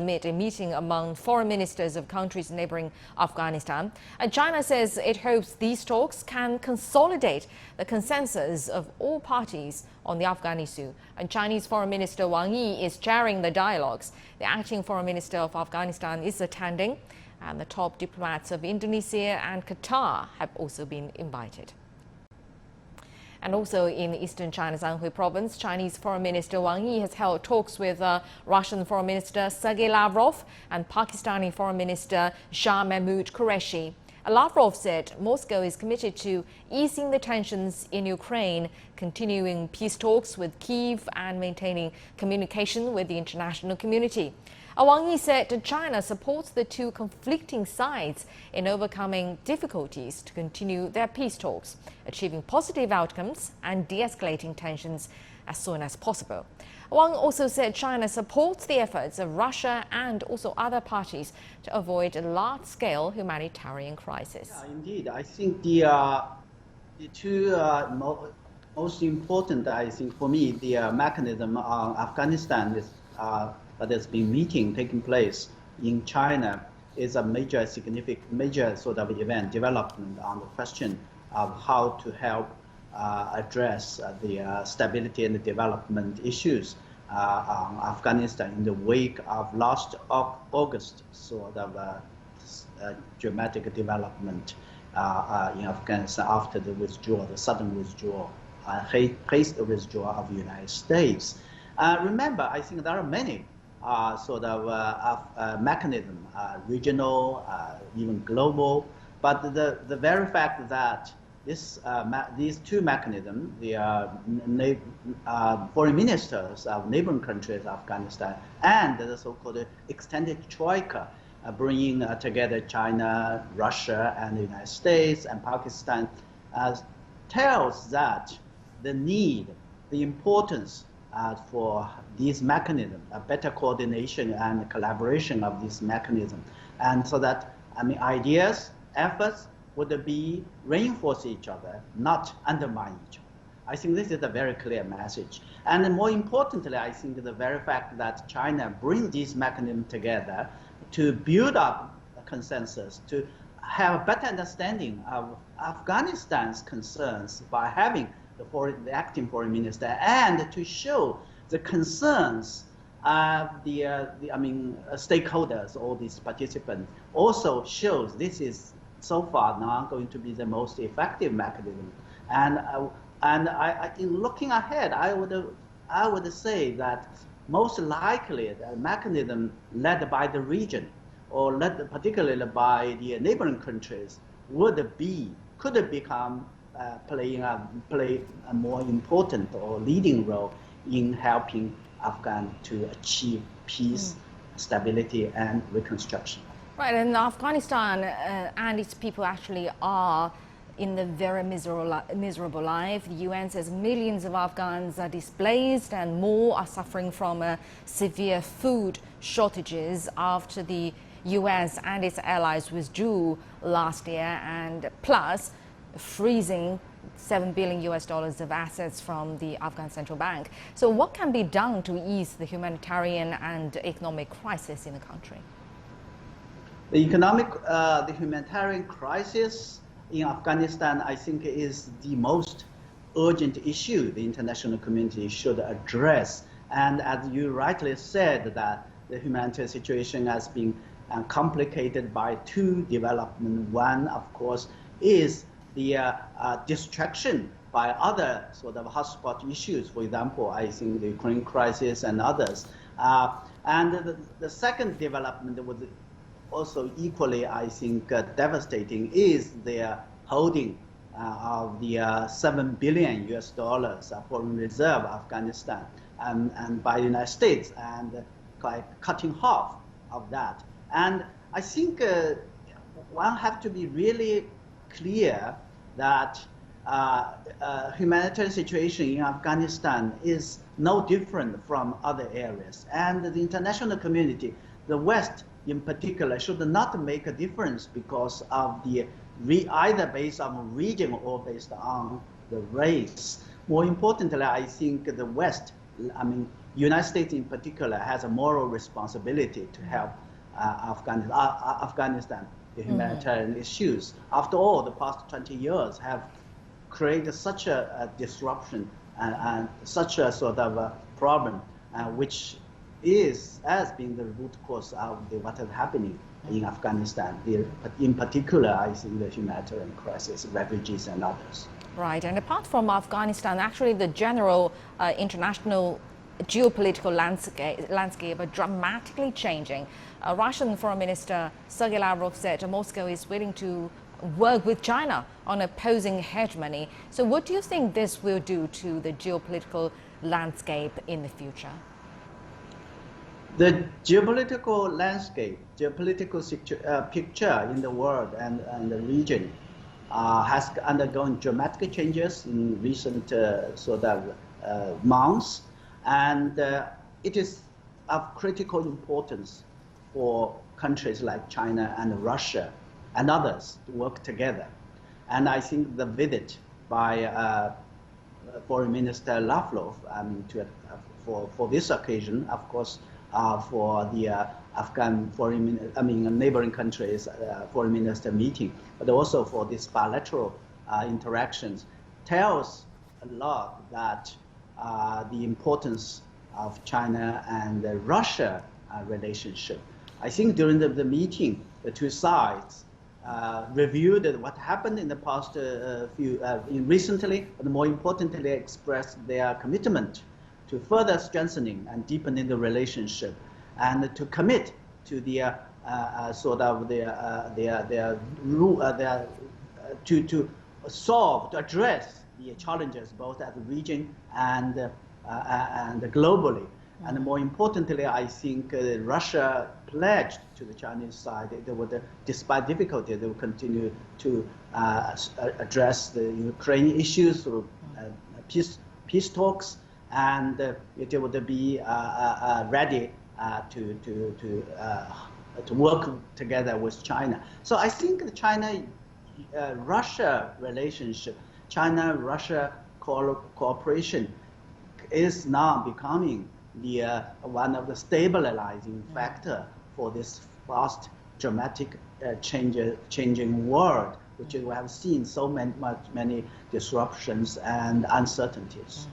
amid a meeting among foreign ministers of countries neighboring Afghanistan. And China says it hopes these talks can consolidate the consensus of all parties on the Afghan issue. And Chinese Foreign Minister Wang Yi is chairing the dialogues. The acting Foreign Minister of Afghanistan is attending, and the top diplomats of Indonesia and Qatar have also been invited. And also in eastern China's Anhui province, Chinese Foreign Minister Wang Yi has held talks with Russian Foreign Minister Sergei Lavrov and Pakistani Foreign Minister Shah Mahmood Qureshi. Lavrov said Moscow is committed to easing the tensions in Ukraine, continuing peace talks with Kyiv and maintaining communication with the international community. Wang Yi said China supports the two conflicting sides in overcoming difficulties to continue their peace talks, achieving positive outcomes and de-escalating tensions as soon as possible. Wang also said China supports the efforts of Russia and also other parties to avoid a large-scale humanitarian crisis. Yeah, indeed, I think the two most important, I think for me, the mechanism on Afghanistan is that has been taking place in China is a major sort of event development on the question of how to help address the stability and the development issues on Afghanistan in the wake of last August sort of dramatic development in Afghanistan after the withdrawal, the sudden withdrawal, hasty withdrawal of the United States. Remember, I think there are many sort of mechanism, regional, even global, but the very fact that these two mechanisms, the foreign ministers of neighboring countries, Afghanistan, and the so-called extended troika, bringing together China, Russia, and the United States and Pakistan, tells that the need, the importance for these mechanisms, a better coordination and collaboration of this mechanism, and so that ideas, efforts would be reinforce each other, not undermine each other. I think this is a very clear message. And more importantly, I think the very fact that China brings these mechanisms together to build up a consensus, to have a better understanding of Afghanistan's concerns by having the acting foreign minister, and to show the concerns of the stakeholders, all these participants, also shows this is so far now going to be the most effective mechanism. And in looking ahead, I would say that most likely the mechanism led by the region, or led particularly by the neighboring countries, could become play a more important or leading role in helping Afghan to achieve peace, stability, and reconstruction. Right, and Afghanistan and its people actually are in the very miserable life. The UN says millions of Afghans are displaced and more are suffering from severe food shortages after the US and its allies withdrew last year, and plus freezing $7 billion of assets from the Afghan Central Bank. So what can be done to ease the humanitarian and economic crisis in the country? The humanitarian crisis in Afghanistan, I think, is the most urgent issue the international community should address. And as you rightly said, that the humanitarian situation has been complicated by two developments. One, of course, is the distraction by other sort of hotspot issues. For example, I think the Ukraine crisis and others. And the second development was also equally, I think, devastating, is the holding of the $7 billion foreign reserve Afghanistan and by the United States, and cutting half of that. And I think one have to be really clear that humanitarian situation in Afghanistan is no different from other areas. And the international community, the West in particular, should not make a difference because of the either based on region or based on the race. More importantly, I think the West, United States in particular has a moral responsibility to help Afghanistan, the humanitarian issues. After all, the past 20 years have created such a disruption and such a sort of a problem, which has been the root cause of what is happening in Afghanistan. In particular, I think the humanitarian crisis, refugees and others. Right, and apart from Afghanistan, actually the general international geopolitical landscape are dramatically changing. Russian Foreign Minister Sergei Lavrov said Moscow is willing to work with China on opposing hegemony. So what do you think this will do to the geopolitical landscape in the future? The geopolitical landscape, geopolitical picture in the world and the region has undergone dramatic changes in recent months, and it is of critical importance for countries like China and Russia and others to work together. And I think the visit by Foreign Minister Lavrov for this occasion, of course, for the Afghan neighboring countries foreign minister meeting, but also for these bilateral interactions, tells a lot that the importance of China and the Russia relationship. I think during the meeting, the two sides reviewed what happened in the past recently, but more importantly, expressed their commitment to further strengthening and deepening the relationship, and to commit to the to address the challenges both at the region and globally. And more importantly, I think Russia pledged to the Chinese side that they would, despite difficulty, they will continue to address the Ukrainian issues through peace talks, and they would be ready to work together with China. So I think the China-Russia relationship, China-Russia cooperation is now becoming the one of the stabilizing factor for this fast, dramatic, changing world, which we have seen so many disruptions and uncertainties.